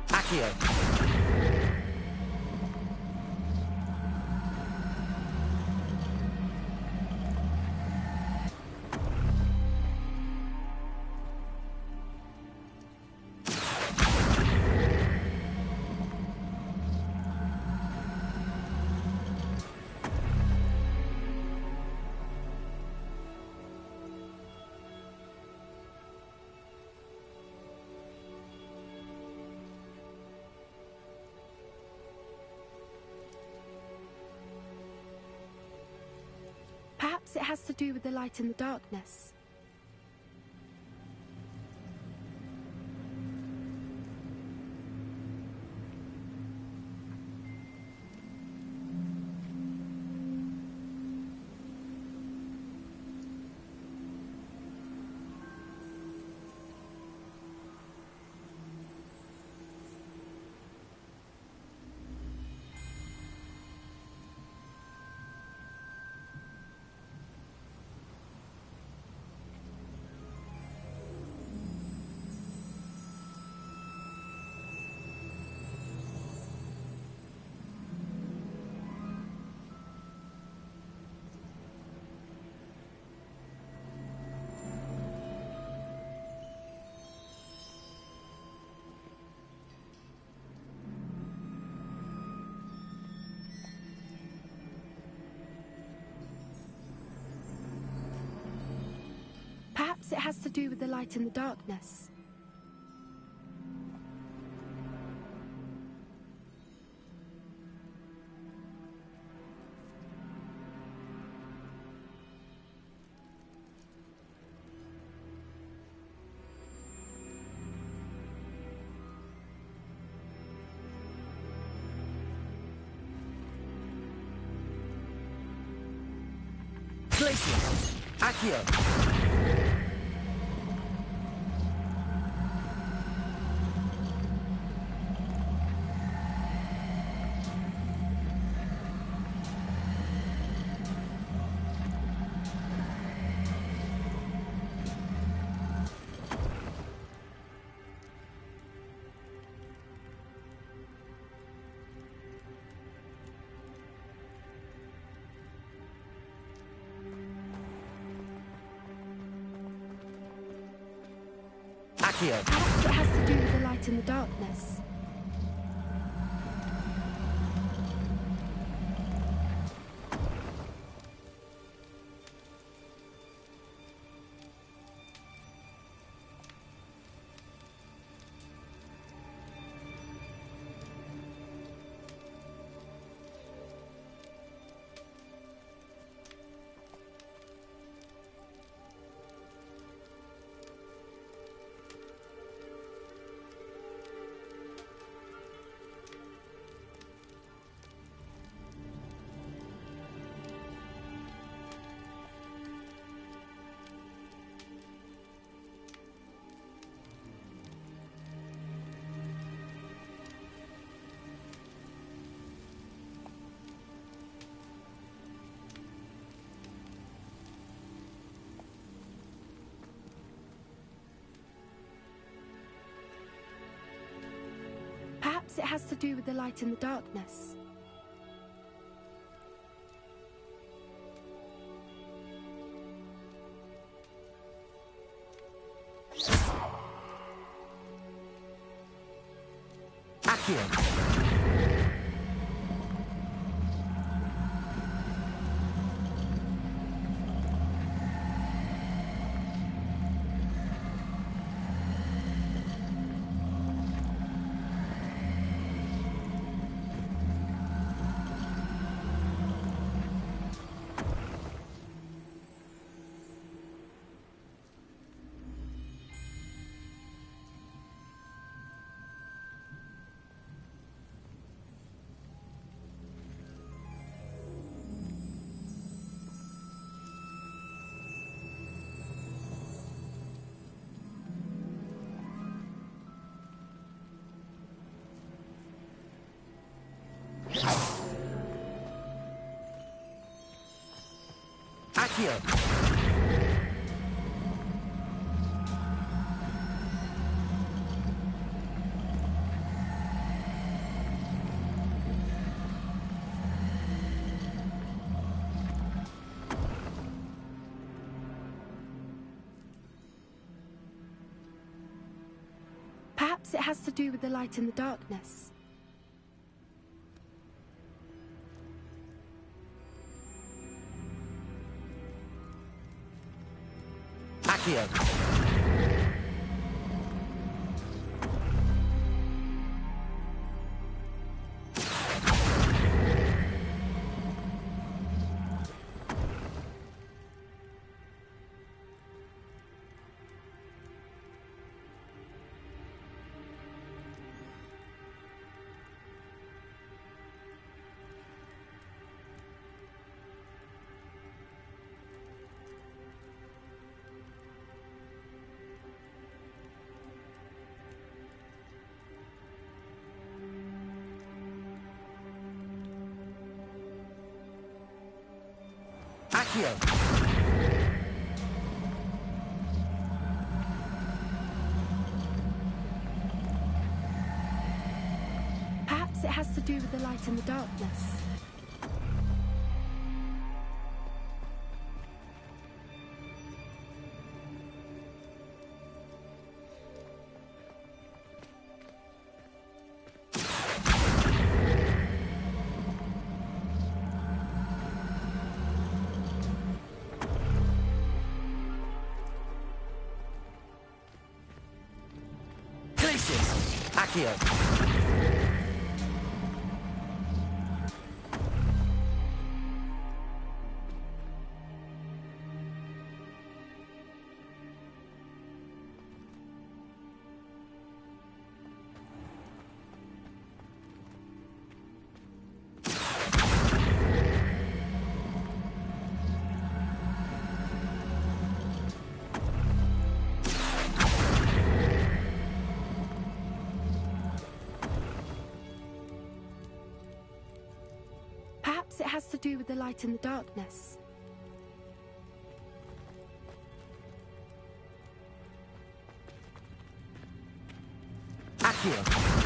Accio! Perhaps it has to do with the light in the darkness. Perhaps it has to do with the light in the darkness. Glacius! Accio! Accio! Perhaps it has to do with the light in the darkness. Perhaps it has to do with the light in the darkness. Accio. Accio. Perhaps it has to do with the light in the darkness. Accio. Accio. Perhaps it has to do with the light in the darkness. Accio. Perhaps it has to do with the light in the darkness. Accio.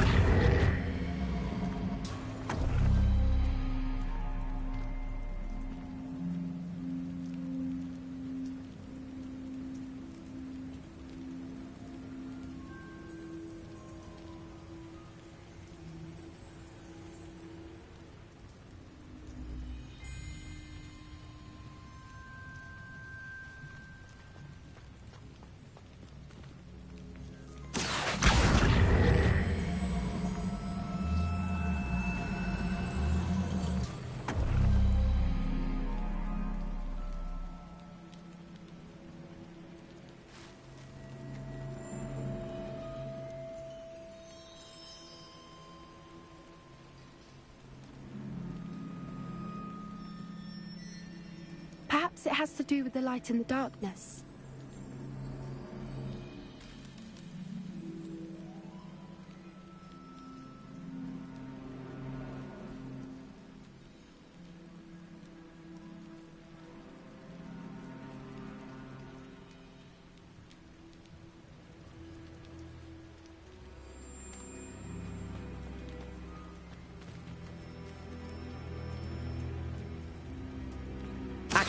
Perhaps it has to do with the light in the darkness.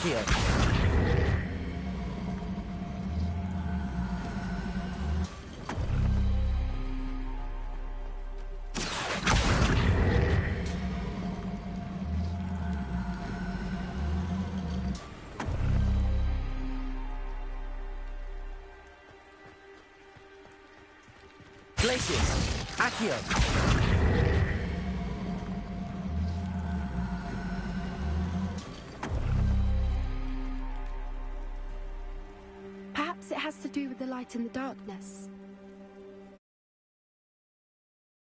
Accio. Glacius. Accio. Perhaps it has to do with the light in the darkness.